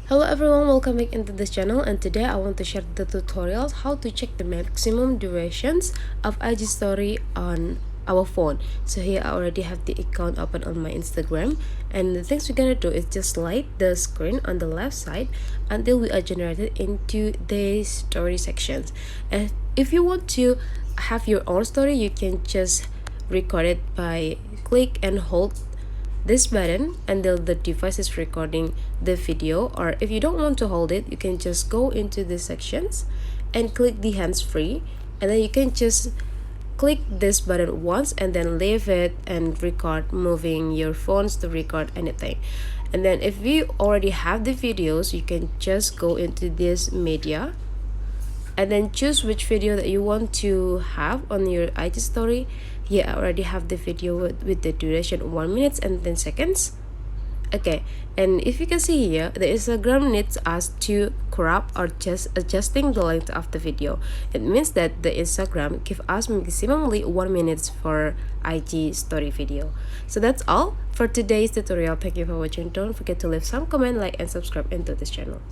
Hello everyone, welcome back into this channel, and today I want to share the tutorials how to check the maximum durations of IG story on our phone. So here I already have the account open on my Instagram, and the things we're gonna do is just slide the screen on the left side until we are generated into the story sections. And if you want to have your own story, you can just record it by click and hold this button until the device is recording the video, or if you don't want to hold it, you can just go into the sections and click the hands free, and then you can just click this button once and then leave it and record, moving your phones to record anything. And then if you already have the videos, you can just go into this media and then choose which video that you want to have on your IG story. Here I already have the video with the duration 1 minute and 10 seconds. Okay, and if you can see here, the Instagram needs us to crop or just adjusting the length of the video. It means that the Instagram give us maximally 1 minute for IG story video. So that's all for today's tutorial. Thank you for watching. Don't forget to leave some comment, like, and subscribe into this channel.